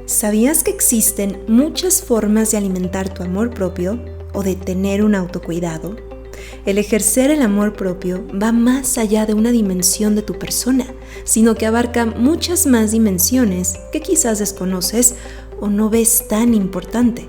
¿Sabías que existen muchas formas de alimentar tu amor propio o de tener un autocuidado? El ejercer el amor propio va más allá de una dimensión de tu persona, sino que abarca muchas más dimensiones que quizás desconoces o no ves tan importante.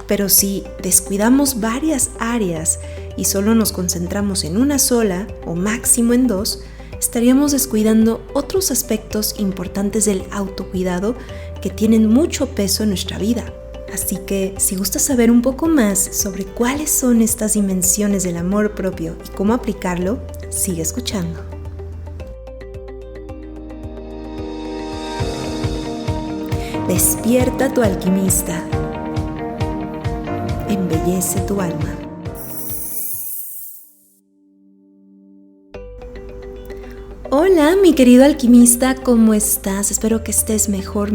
Pero si descuidamos varias áreas y solo nos concentramos en una sola o máximo en dos, estaríamos descuidando otros aspectos importantes del autocuidado que tienen mucho peso en nuestra vida. Así que si gustas saber un poco más sobre cuáles son estas dimensiones del amor propio y cómo aplicarlo, sigue escuchando. Despierta tu alquimista. Embellece tu alma. Hola, mi querido alquimista, ¿cómo estás? Espero que estés mejor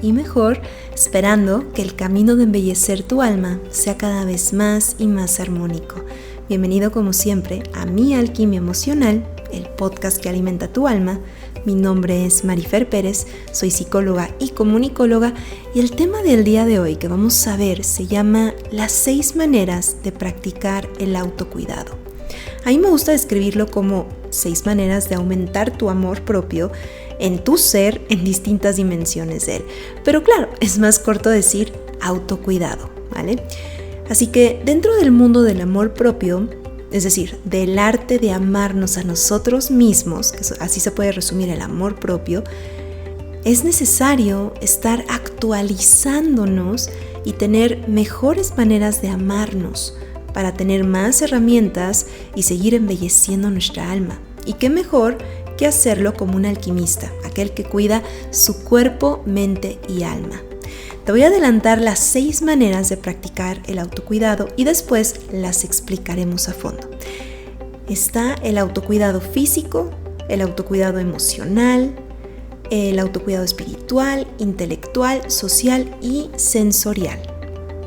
y mejor, esperando que el camino de embellecer tu alma sea cada vez más y más armónico. Bienvenido como siempre a Mi Alquimia Emocional, el podcast que alimenta tu alma. Mi nombre es Marifer Pérez, soy psicóloga y comunicóloga y el tema del día de hoy que vamos a ver se llama las 6 maneras de practicar el autocuidado. A mí me gusta describirlo como 6 maneras de aumentar tu amor propio en tu ser en distintas dimensiones de él. Pero claro, es más corto decir autocuidado, ¿vale? Así que dentro del mundo del amor propio, es decir, del arte de amarnos a nosotros mismos, que así se puede resumir el amor propio, es necesario estar actualizándonos y tener mejores maneras de amarnos para tener más herramientas y seguir embelleciendo nuestra alma. Y qué mejor que hacerlo como un alquimista, aquel que cuida su cuerpo, mente y alma. Te voy a adelantar las 6 maneras de practicar el autocuidado y después las explicaremos a fondo. Está el autocuidado físico, el autocuidado emocional, el autocuidado espiritual, intelectual, social y sensorial.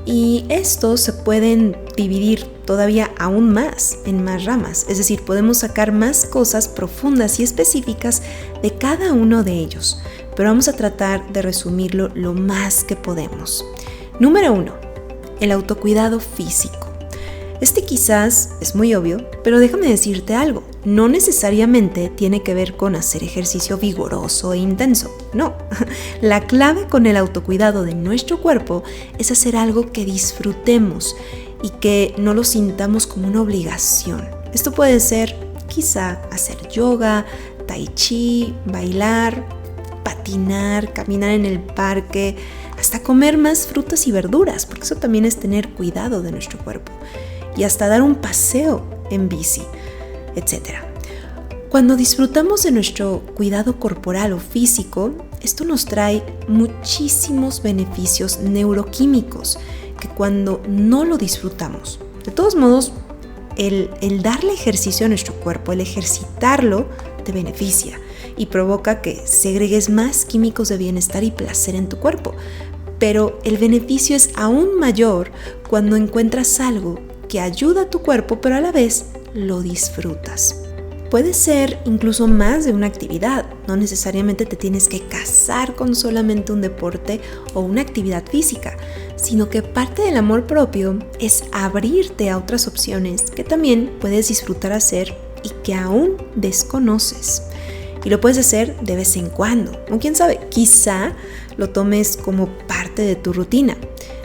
Y estos se pueden dividir todavía aún más en más ramas, es decir, podemos sacar más cosas profundas y específicas de cada uno de ellos, pero vamos a tratar de resumirlo lo más que podemos. Número 1, el autocuidado físico. Este quizás es muy obvio, pero déjame decirte algo, no necesariamente tiene que ver con hacer ejercicio vigoroso e intenso, no. La clave con el autocuidado de nuestro cuerpo es hacer algo que disfrutemos y que no lo sintamos como una obligación. Esto puede ser quizá hacer yoga, tai chi, bailar, patinar, caminar en el parque, hasta comer más frutas y verduras, porque eso también es tener cuidado de nuestro cuerpo. Y hasta dar un paseo en bici, etc. Cuando disfrutamos de nuestro cuidado corporal o físico, esto nos trae muchísimos beneficios neuroquímicos que cuando no lo disfrutamos. De todos modos, el darle ejercicio a nuestro cuerpo, el ejercitarlo, te beneficia y provoca que segregues más químicos de bienestar y placer en tu cuerpo. Pero el beneficio es aún mayor cuando encuentras algo que ayuda a tu cuerpo, pero a la vez lo disfrutas. Puede ser incluso más de una actividad, no necesariamente te tienes que casar con solamente un deporte o una actividad física, sino que parte del amor propio es abrirte a otras opciones que también puedes disfrutar hacer y que aún desconoces. Y lo puedes hacer de vez en cuando, o quién sabe, quizá lo tomes como parte de tu rutina.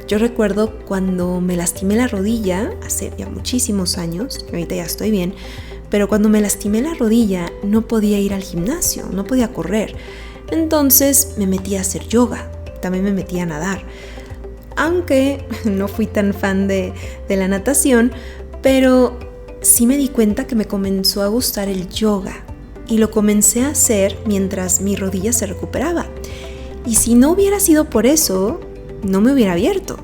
Yo recuerdo cuando me lastimé la rodilla, hace ya muchísimos años, ahorita ya estoy bien, pero cuando me lastimé la rodilla no podía ir al gimnasio, no podía correr. Entonces me metí a hacer yoga, también me metí a nadar. Aunque no fui tan fan de la natación, pero sí me di cuenta que me comenzó a gustar el yoga y lo comencé a hacer mientras mi rodilla se recuperaba. Y si no hubiera sido por eso, no me hubiera abierto,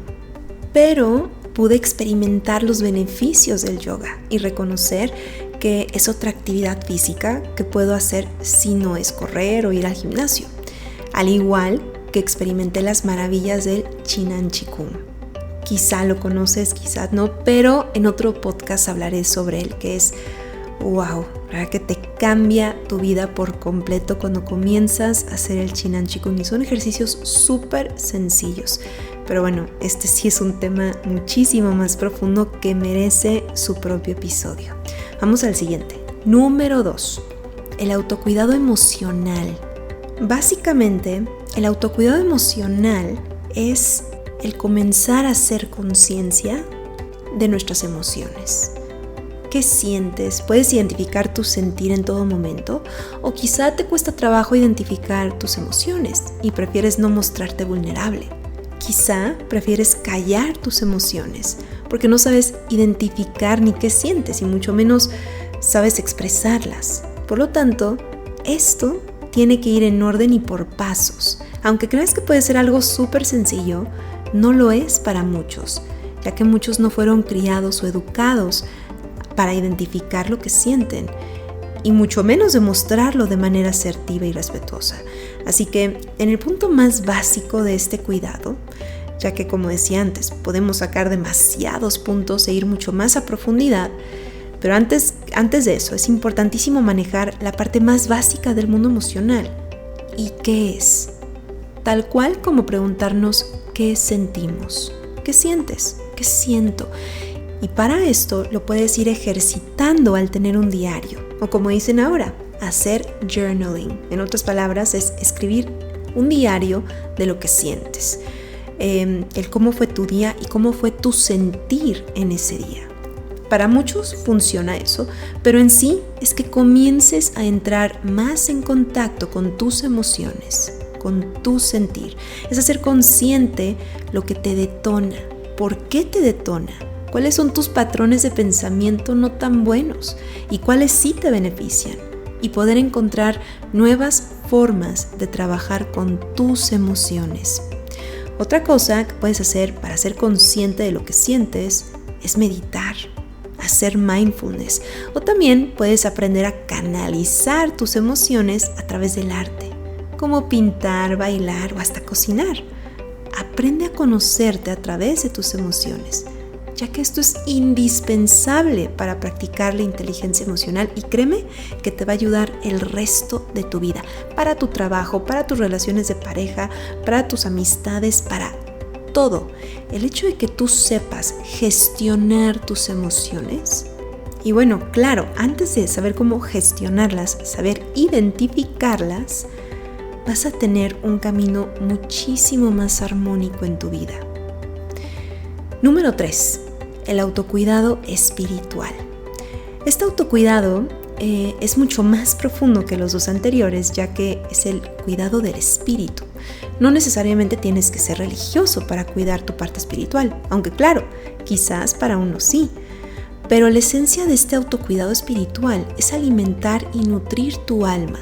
pero pude experimentar los beneficios del yoga y reconocer que es otra actividad física que puedo hacer si no es correr o ir al gimnasio, al igual que experimenté las maravillas del Chinan Chikung. Quizá lo conoces, quizá no, pero en otro podcast hablaré sobre él, que es wow, ¿verdad? Que te cambia tu vida por completo cuando comienzas a hacer el Chin An Chi Kung. Y son ejercicios súper sencillos. Pero bueno, este sí es un tema muchísimo más profundo que merece su propio episodio. Vamos al siguiente. Número 2. El autocuidado emocional. Básicamente, el autocuidado emocional es el comenzar a hacer conciencia de nuestras emociones. ¿Qué sientes? ¿Puedes identificar tu sentir en todo momento? O quizá te cuesta trabajo identificar tus emociones y prefieres no mostrarte vulnerable. Quizá prefieres callar tus emociones porque no sabes identificar ni qué sientes y mucho menos sabes expresarlas. Por lo tanto, esto tiene que ir en orden y por pasos. Aunque creas que puede ser algo súper sencillo, no lo es para muchos, ya que muchos no fueron criados o educados para identificar lo que sienten y mucho menos demostrarlo de manera asertiva y respetuosa. Así que en el punto más básico de este cuidado, ya que como decía antes, podemos sacar demasiados puntos e ir mucho más a profundidad, pero antes de eso es importantísimo manejar la parte más básica del mundo emocional. ¿Y qué es? Tal cual como preguntarnos qué sentimos, qué sientes, qué siento. Y para esto lo puedes ir ejercitando al tener un diario, o como dicen ahora, hacer journaling. En otras palabras, es escribir un diario de lo que sientes, el cómo fue tu día y cómo fue tu sentir en ese día. Para muchos funciona eso, pero en sí es que comiences a entrar más en contacto con tus emociones, con tu sentir. Es hacer consciente lo que te detona, por qué te detona, cuáles son tus patrones de pensamiento no tan buenos y cuáles sí te benefician, y poder encontrar nuevas formas de trabajar con tus emociones. Otra cosa que puedes hacer para ser consciente de lo que sientes es meditar, hacer mindfulness, o también puedes aprender a canalizar tus emociones a través del arte, como pintar, bailar o hasta cocinar. Aprende a conocerte a través de tus emociones, ya que esto es indispensable para practicar la inteligencia emocional y créeme que te va a ayudar el resto de tu vida, para tu trabajo, para tus relaciones de pareja, para tus amistades, para todo. El hecho de que tú sepas gestionar tus emociones, y bueno, claro, antes de saber cómo gestionarlas, saber identificarlas, vas a tener un camino muchísimo más armónico en tu vida. Número 3. El autocuidado espiritual. Este autocuidado es mucho más profundo que los dos anteriores, ya que es el cuidado del espíritu. No necesariamente tienes que ser religioso para cuidar tu parte espiritual, aunque claro, quizás para unos sí. Pero la esencia de este autocuidado espiritual es alimentar y nutrir tu alma.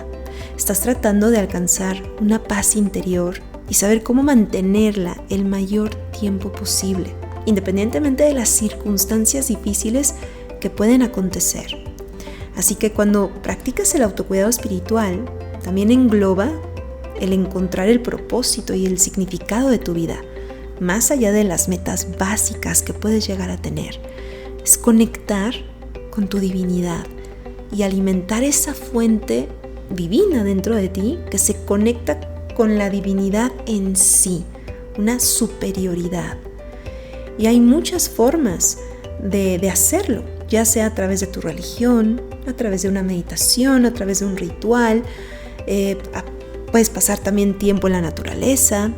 Estás tratando de alcanzar una paz interior y saber cómo mantenerla el mayor tiempo posible, independientemente de las circunstancias difíciles que pueden acontecer. Así que cuando practicas el autocuidado espiritual, también engloba el encontrar el propósito y el significado de tu vida, más allá de las metas básicas que puedes llegar a tener. Es conectar con tu divinidad y alimentar esa fuente divina dentro de ti que se conecta con la divinidad en sí, una superioridad. Y hay muchas formas de hacerlo, ya sea a través de tu religión, a través de una meditación, a través de un ritual. Puedes pasar también tiempo en la naturaleza,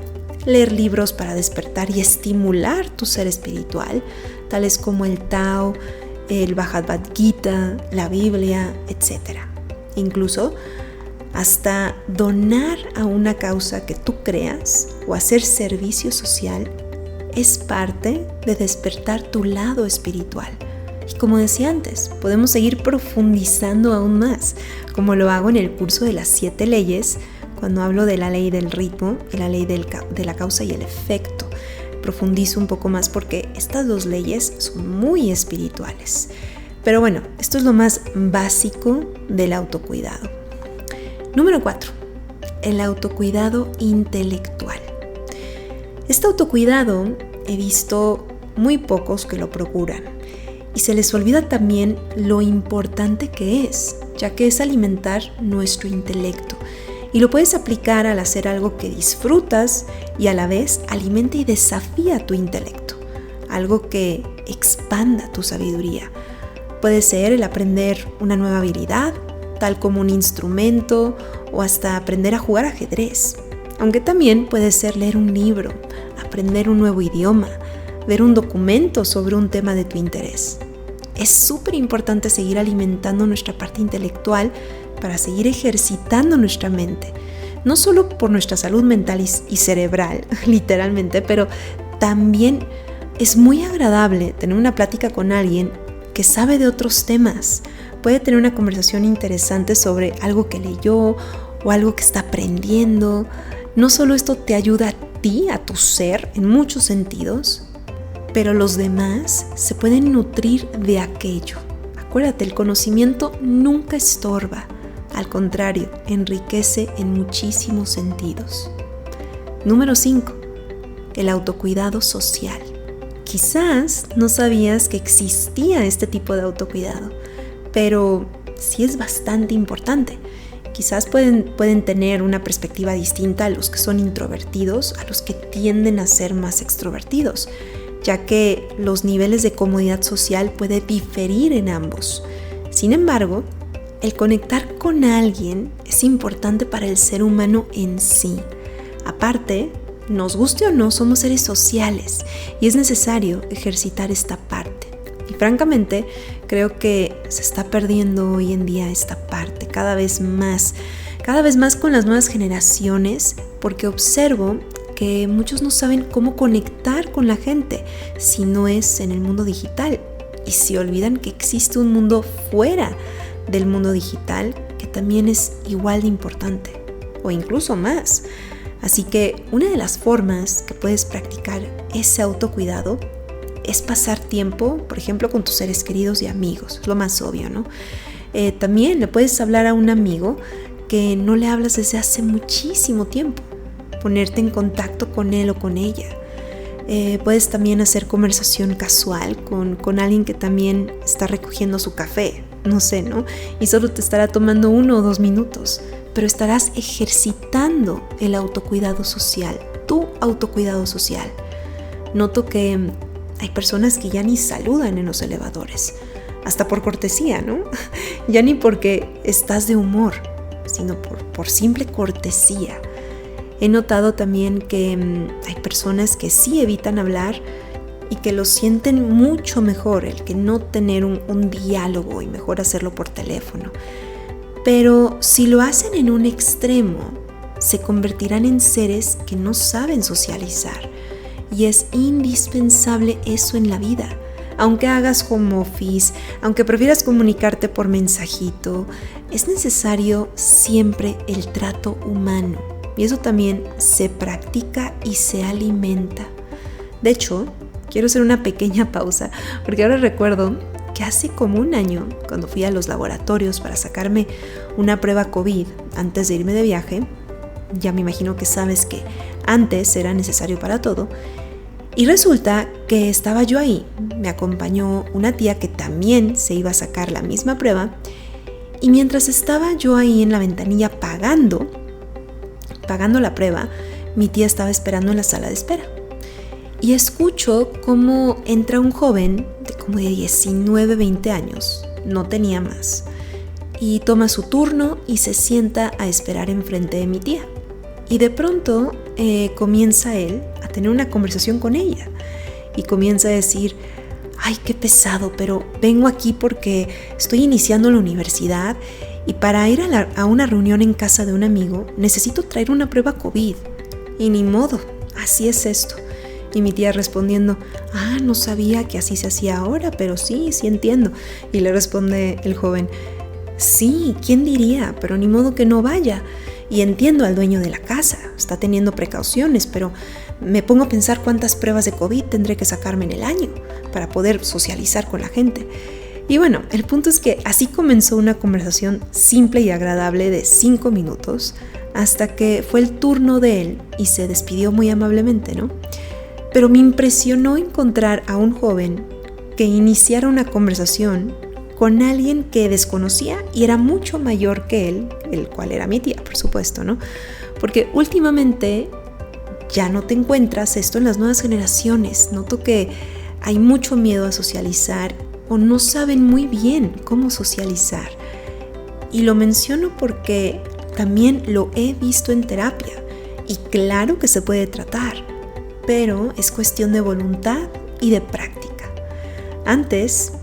leer libros para despertar y estimular tu ser espiritual, tales como el Tao, el Bhagavad Gita, la Biblia, etc. Incluso hasta donar a una causa que tú creas o hacer servicio social es parte de despertar tu lado espiritual. Y como decía antes, podemos seguir profundizando aún más, como lo hago en el curso de las 7 leyes, cuando hablo de la ley del ritmo y la ley de la causa y el efecto. Profundizo un poco más porque estas 2 leyes son muy espirituales. Pero bueno, esto es lo más básico del autocuidado. Número 4. El autocuidado intelectual. Este autocuidado he visto muy pocos que lo procuran y se les olvida también lo importante que es. ya que es alimentar nuestro intelecto. Y lo puedes aplicar al hacer algo que disfrutas y a la vez alimenta y desafía tu intelecto, algo que expanda tu sabiduría. Puede ser el aprender una nueva habilidad, tal como un instrumento o hasta aprender a jugar ajedrez. Aunque también puede ser leer un libro, aprender un nuevo idioma, ver un documento sobre un tema de tu interés. Es súper importante seguir alimentando nuestra parte intelectual para seguir ejercitando nuestra mente, no solo por nuestra salud mental y cerebral, literalmente, pero también es muy agradable tener una plática con alguien que sabe de otros temas. Puede tener una conversación interesante sobre algo que leyó o algo que está aprendiendo. No solo esto te ayuda a ti, a tu ser, en muchos sentidos, pero los demás se pueden nutrir de aquello. Acuérdate, el conocimiento nunca estorba. Al contrario, enriquece en muchísimos sentidos. Número 5. El autocuidado social. Quizás no sabías que existía este tipo de autocuidado, pero sí es bastante importante. Quizás pueden tener una perspectiva distinta a los que son introvertidos, a los que tienden a ser más extrovertidos, ya que los niveles de comodidad social pueden diferir en ambos. Sin embargo, el conectar con alguien es importante para el ser humano en sí. Aparte, nos guste o no, somos seres sociales y es necesario ejercitar esta parte. Y francamente, creo que se está perdiendo hoy en día esta parte cada vez más con las nuevas generaciones, porque observo que muchos no saben cómo conectar con la gente si no es en el mundo digital, y se olvidan que existe un mundo fuera del mundo digital que también es igual de importante o incluso más. Así que una de las formas que puedes practicar ese autocuidado es pasar tiempo, por ejemplo, con tus seres queridos y amigos, es lo más obvio, ¿no? También le puedes hablar a un amigo que no le hablas desde hace muchísimo tiempo, ponerte en contacto con él o con ella. Puedes también hacer conversación casual con alguien que también está recogiendo su café, no sé, ¿no? Y solo te estará tomando 1 o 2 minutos, pero estarás ejercitando el autocuidado social, tu autocuidado social. Noto que hay personas que ya ni saludan en los elevadores, hasta por cortesía, ¿no? Ya ni porque estás de humor, sino por simple cortesía. He notado también que hay personas que sí evitan hablar y que lo sienten mucho mejor el que no tener un diálogo y mejor hacerlo por teléfono. Pero si lo hacen en un extremo, se convertirán en seres que no saben socializar. Y es indispensable eso en la vida. Aunque hagas home office, aunque prefieras comunicarte por mensajito, es necesario siempre el trato humano. Y eso también se practica y se alimenta. De hecho, quiero hacer una pequeña pausa, porque ahora recuerdo que hace como 1 año, cuando fui a los laboratorios para sacarme una prueba COVID antes de irme de viaje, ya me imagino que sabes que antes era necesario para todo, y resulta que estaba yo ahí, me acompañó una tía que también se iba a sacar la misma prueba, y mientras estaba yo ahí en la ventanilla pagando la prueba, mi tía estaba esperando en la sala de espera. Y escucho cómo entra un joven de como de 19, 20 años, no tenía más, y toma su turno y se sienta a esperar enfrente de mi tía. Y de pronto comienza él a tener una conversación con ella y comienza a decir: ay, qué pesado, pero vengo aquí porque estoy iniciando la universidad y para ir a una reunión en casa de un amigo necesito traer una prueba COVID. Y ni modo, así es esto. Y mi tía respondiendo: no sabía que así se hacía ahora, pero sí entiendo. Y le responde el joven: sí, ¿quién diría? Pero ni modo que no vaya. Y entiendo al dueño de la casa, está teniendo precauciones, pero me pongo a pensar cuántas pruebas de COVID tendré que sacarme en el año para poder socializar con la gente. Y bueno, el punto es que así comenzó una conversación simple y agradable de 5 minutos, hasta que fue el turno de él y se despidió muy amablemente, ¿no? Pero me impresionó encontrar a un joven que iniciara una conversación con alguien que desconocía y era mucho mayor que él, el cual era mi tía, por supuesto, ¿no? Porque últimamente ya no te encuentras esto en las nuevas generaciones. Noto que hay mucho miedo a socializar o no saben muy bien cómo socializar. Y lo menciono porque también lo he visto en terapia y claro que se puede tratar, pero es cuestión de voluntad y de práctica. Antes,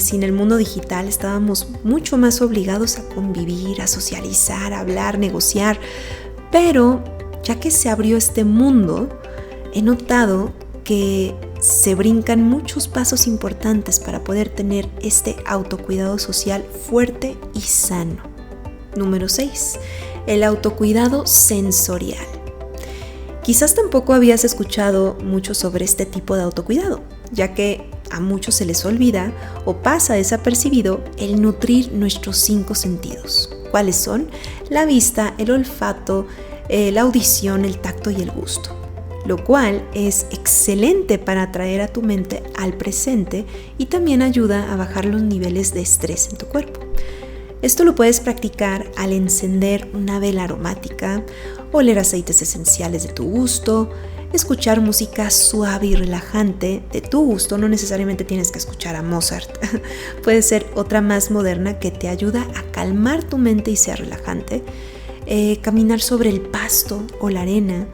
sin el mundo digital, estábamos mucho más obligados a convivir, a socializar, a hablar, negociar, pero ya que se abrió este mundo, he notado que se brincan muchos pasos importantes para poder tener este autocuidado social fuerte y sano. Número 6. El autocuidado sensorial. Quizás tampoco habías escuchado mucho sobre este tipo de autocuidado, ya que a muchos se les olvida o pasa desapercibido el nutrir nuestros 5 sentidos. ¿Cuáles son? La vista, el olfato, la audición, el tacto y el gusto. Lo cual es excelente para atraer a tu mente al presente y también ayuda a bajar los niveles de estrés en tu cuerpo. Esto lo puedes practicar al encender una vela aromática, oler aceites esenciales de tu gusto, escuchar música suave y relajante de tu gusto. No necesariamente tienes que escuchar a Mozart. Puede ser otra más moderna que te ayuda a calmar tu mente y sea relajante. Caminar sobre el pasto o la arena.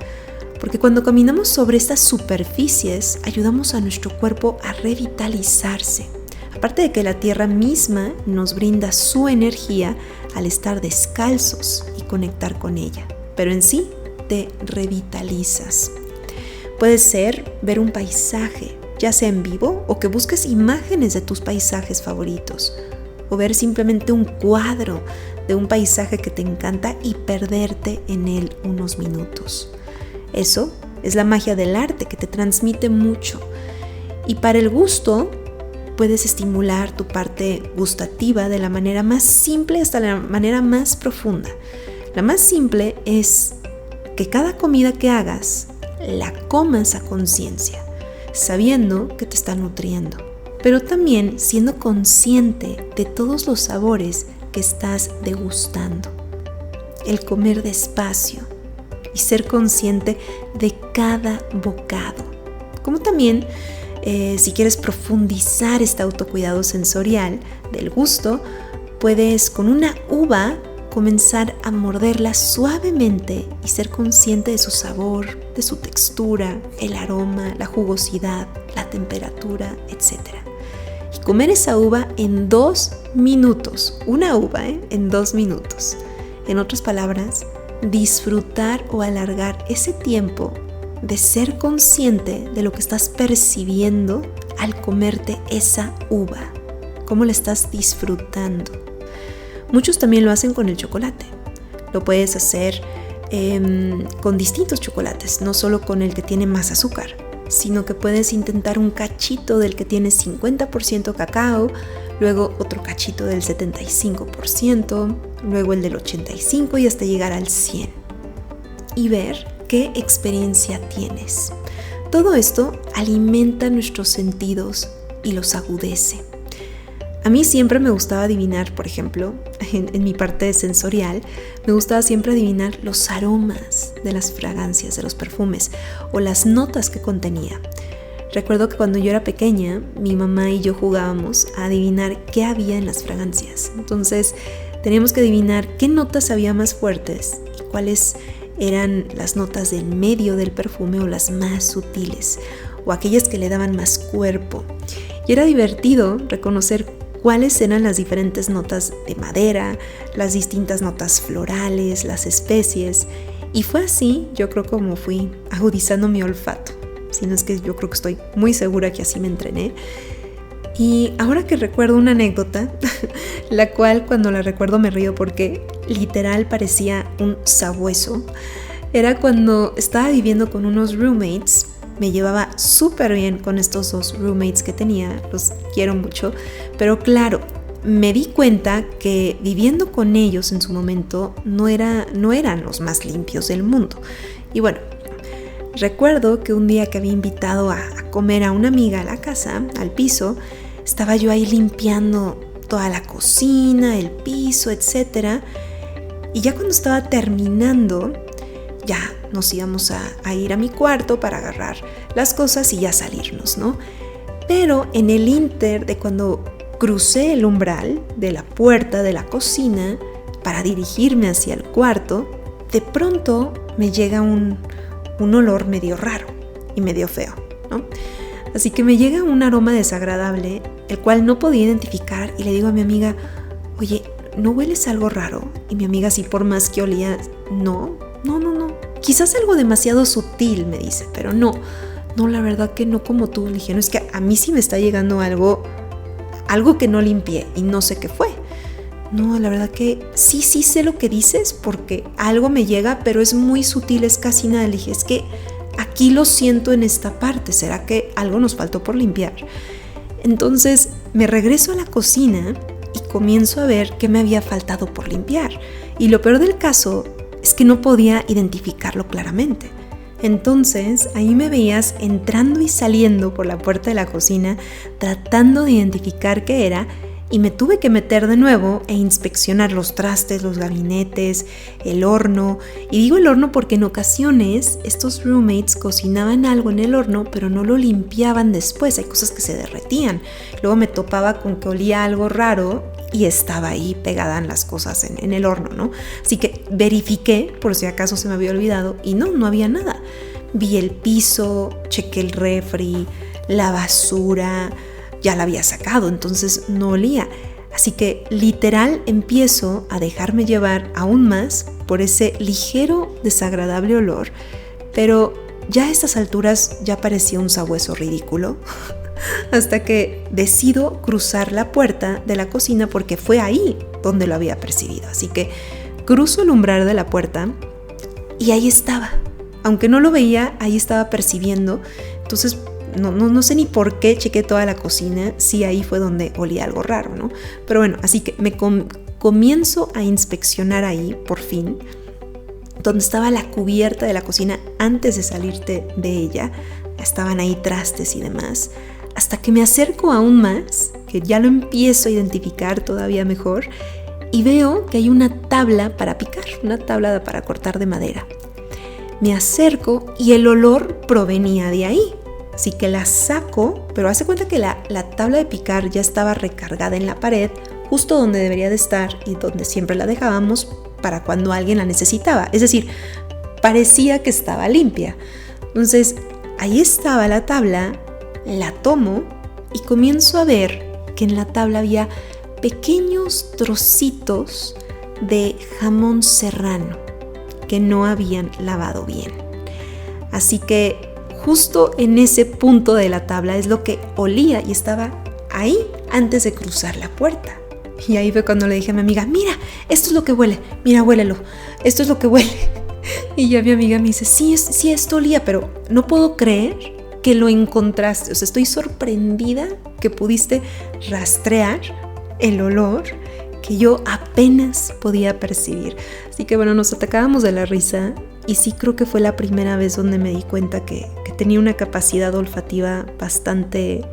Porque cuando caminamos sobre estas superficies, ayudamos a nuestro cuerpo a revitalizarse. Aparte de que la tierra misma nos brinda su energía al estar descalzos y conectar con ella. Pero en sí, te revitalizas. Puede ser ver un paisaje, ya sea en vivo o que busques imágenes de tus paisajes favoritos. O ver simplemente un cuadro de un paisaje que te encanta y perderte en él unos minutos. Eso es la magia del arte que te transmite mucho. Y para el gusto, puedes estimular tu parte gustativa de la manera más simple hasta la manera más profunda. La más simple es que cada comida que hagas, la comas a conciencia, sabiendo que te está nutriendo, pero también siendo consciente de todos los sabores que estás degustando. El comer despacio y ser consciente de cada bocado. Como también, si quieres profundizar este autocuidado sensorial del gusto, puedes con una uva comenzar a morderla suavemente y ser consciente de su sabor, de su textura, el aroma, la jugosidad, la temperatura, etc. Y comer esa uva en 2 minutos. Una uva, en 2 minutos. En otras palabras, disfrutar o alargar ese tiempo de ser consciente de lo que estás percibiendo al comerte esa uva. Cómo la estás disfrutando. Muchos también lo hacen con el chocolate. Lo puedes hacer con distintos chocolates, no solo con el que tiene más azúcar, sino que puedes intentar un cachito del que tiene 50% cacao, luego otro cachito del 75%, luego el del 85% y hasta llegar al 100%. Y ver qué experiencia tienes. Todo esto alimenta nuestros sentidos y los agudece. A mí siempre me gustaba adivinar, por ejemplo, en mi parte sensorial, me gustaba siempre adivinar los aromas de las fragancias, de los perfumes o las notas que contenía. Recuerdo que cuando yo era pequeña, mi mamá y yo jugábamos a adivinar qué había en las fragancias. Entonces, teníamos que adivinar qué notas había más fuertes y cuáles eran las notas del medio del perfume o las más sutiles, o aquellas que le daban más cuerpo. Y era divertido reconocer cuáles eran las diferentes notas de madera, las distintas notas florales, las especies. Y fue así, yo creo, como fui agudizando mi olfato. Si no es que yo creo que estoy muy segura que así me entrené. Y ahora que recuerdo una anécdota, la cual cuando la recuerdo me río porque literal parecía un sabueso, era cuando estaba viviendo con unos roommates. Me llevaba súper bien con estos 2 roommates que tenía, los quiero mucho, pero claro, me di cuenta que viviendo con ellos en su momento no eran los más limpios del mundo. Y bueno, recuerdo que un día que había invitado a comer a una amiga a la casa, al piso, estaba yo ahí limpiando toda la cocina, el piso, etc. Y ya cuando estaba terminando, ya nos íbamos a ir a mi cuarto para agarrar las cosas y ya salirnos, ¿no? Pero en el inter de cuando crucé el umbral de la puerta de la cocina para dirigirme hacia el cuarto, de pronto me llega un olor medio raro y medio feo, ¿no? Así que me llega un aroma desagradable, el cual no podía identificar, y le digo a mi amiga, oye, ¿no hueles algo raro? Y mi amiga, sí, por más que olía, no. Quizás algo demasiado sutil, me dice, pero no, la verdad que no como tú. Le dije, no, es que a mí sí me está llegando algo que no limpié y no sé qué fue. No, la verdad que sí sé lo que dices porque algo me llega, pero es muy sutil, es casi nada. Le dije, es que aquí lo siento en esta parte, ¿será que algo nos faltó por limpiar? Entonces me regreso a la cocina y comienzo a ver qué me había faltado por limpiar. Y lo peor del caso es que no podía identificarlo claramente. Entonces ahí me veías entrando y saliendo por la puerta de la cocina tratando de identificar qué era, y me tuve que meter de nuevo e inspeccionar los trastes, los gabinetes, el horno. Y digo el horno porque en ocasiones estos roommates cocinaban algo en el horno pero no lo limpiaban después, hay cosas que se derretían. Luego me topaba con que olía algo raro y estaba ahí pegada en las cosas en el horno, ¿no? Así que verifiqué por si acaso se me había olvidado y no había nada. Vi el piso, chequé el refri, la basura, ya la había sacado, entonces no olía. Así que literal empiezo a dejarme llevar aún más por ese ligero desagradable olor, pero ya a estas alturas ya parecía un sabueso ridículo. Hasta que decido cruzar la puerta de la cocina porque fue ahí donde lo había percibido. Así que cruzo el umbral de la puerta y ahí estaba. Aunque no lo veía, ahí estaba percibiendo. Entonces no sé ni por qué chequé toda la cocina, si ahí fue donde olía algo raro, ¿no? Pero bueno, así que me comienzo a inspeccionar ahí, por fin, donde estaba la cubierta de la cocina antes de salirte de ella. Estaban ahí trastes y demás. Hasta que me acerco aún más, que ya lo empiezo a identificar todavía mejor, y veo que hay una tabla para picar, una tabla para cortar de madera. Me acerco y el olor provenía de ahí. Así que la saco, pero hace cuenta que la tabla de picar ya estaba recargada en la pared, justo donde debería de estar y donde siempre la dejábamos para cuando alguien la necesitaba. Es decir, parecía que estaba limpia. Entonces, ahí estaba la tabla, la tomo y comienzo a ver que en la tabla había pequeños trocitos de jamón serrano que no habían lavado bien. Así que justo en ese punto de la tabla es lo que olía y estaba ahí antes de cruzar la puerta. Y ahí fue cuando le dije a mi amiga, mira, esto es lo que huele, mira, huélelo, esto es lo que huele. Y ya mi amiga me dice, sí, esto olía, pero no puedo creer que lo encontraste. O sea, estoy sorprendida que pudiste rastrear el olor que yo apenas podía percibir. Así que bueno, nos atacábamos de la risa y sí creo que fue la primera vez donde me di cuenta que tenía una capacidad olfativa bastante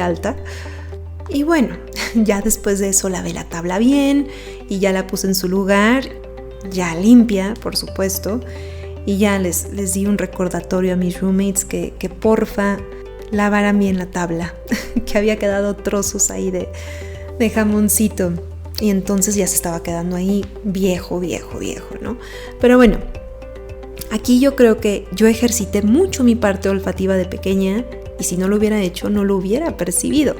alta. Y bueno, ya después de eso lavé la tabla bien y ya la puse en su lugar, ya limpia, por supuesto. Y ya les di un recordatorio a mis roommates que porfa lavaran bien la tabla, que había quedado trozos ahí de jamoncito. Y entonces ya se estaba quedando ahí viejo, ¿no? Pero bueno, aquí yo creo que yo ejercité mucho mi parte olfativa de pequeña y si no lo hubiera hecho, no lo hubiera percibido.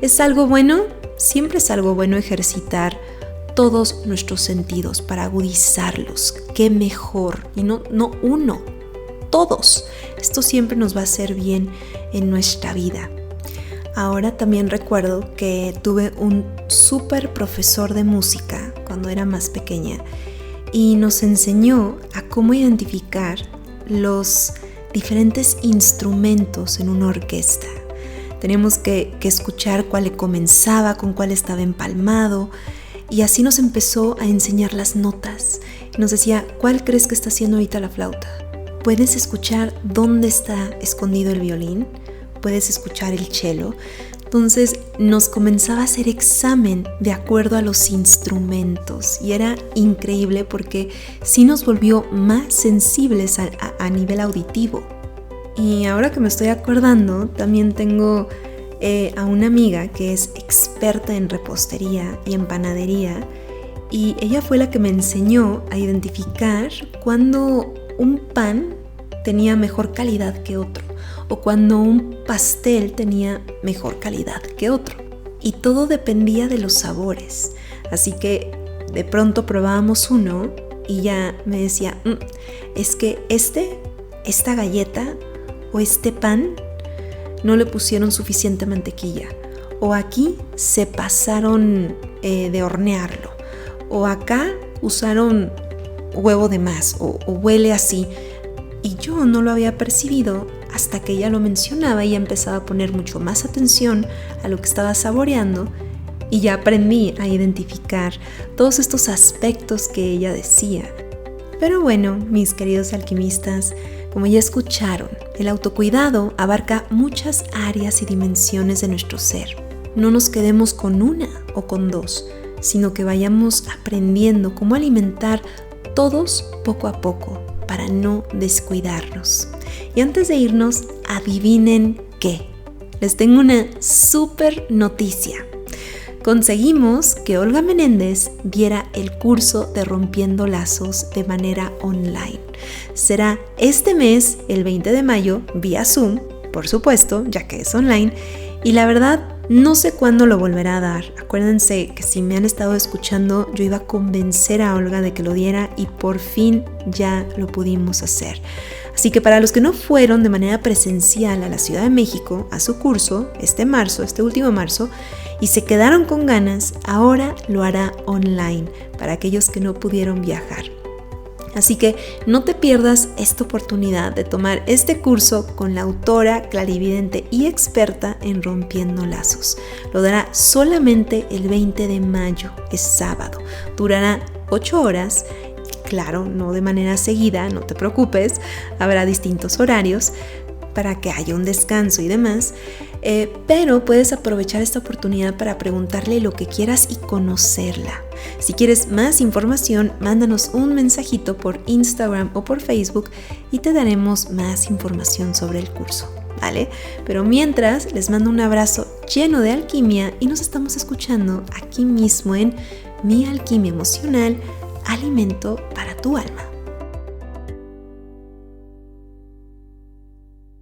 ¿Es algo bueno? Siempre es algo bueno ejercitar todos nuestros sentidos para agudizarlos. ¡Qué mejor! Y no uno, todos. Esto siempre nos va a hacer bien en nuestra vida. Ahora también recuerdo que tuve un súper profesor de música cuando era más pequeña y nos enseñó a cómo identificar los diferentes instrumentos en una orquesta. Teníamos que escuchar cuál comenzaba, con cuál estaba empalmado, y así nos empezó a enseñar las notas. Nos decía, ¿cuál crees que está haciendo ahorita la flauta? ¿Puedes escuchar dónde está escondido el violín? ¿Puedes escuchar el cello? Entonces nos comenzaba a hacer examen de acuerdo a los instrumentos y era increíble porque sí nos volvió más sensibles a nivel auditivo. Y ahora que me estoy acordando, también tengo a una amiga que es experta en repostería y en panadería, y ella fue la que me enseñó a identificar cuando un pan tenía mejor calidad que otro o cuando un pastel tenía mejor calidad que otro. Y todo dependía de los sabores. Así que de pronto probábamos uno y ya me decía, es que esta galleta o este pan no le pusieron suficiente mantequilla, o aquí se pasaron de hornearlo, o acá usaron huevo de más, o huele así. Y yo no lo había percibido hasta que ella lo mencionaba y empezaba a poner mucho más atención a lo que estaba saboreando, y ya aprendí a identificar todos estos aspectos que ella decía. Pero bueno, mis queridos alquimistas, como ya escucharon, el autocuidado abarca muchas áreas y dimensiones de nuestro ser. No nos quedemos con una o con dos, sino que vayamos aprendiendo cómo alimentar todos poco a poco para no descuidarnos. Y antes de irnos, adivinen qué. Les tengo una súper noticia. Conseguimos que Olga Menéndez diera el curso de Rompiendo Lazos de manera online. Será este mes, el 20 de mayo, vía Zoom, por supuesto, ya que es online, y la verdad no sé cuándo lo volverá a dar. Acuérdense que si me han estado escuchando, yo iba a convencer a Olga de que lo diera y por fin ya lo pudimos hacer. Así que para los que no fueron de manera presencial a la Ciudad de México a su curso este último marzo, y se quedaron con ganas, ahora lo hará online para aquellos que no pudieron viajar. Así que no te pierdas esta oportunidad de tomar este curso con la autora, clarividente y experta en Rompiendo Lazos. Lo dará solamente el 20 de mayo, es sábado. Durará 8 horas. Claro, no de manera seguida, no te preocupes, habrá distintos horarios para que haya un descanso y demás, pero puedes aprovechar esta oportunidad para preguntarle lo que quieras y conocerla. Si quieres más información, mándanos un mensajito por Instagram o por Facebook y te daremos más información sobre el curso, ¿vale? Pero mientras, les mando un abrazo lleno de alquimia y nos estamos escuchando aquí mismo en Mi Alquimia Emocional, Alimento para tu Alma.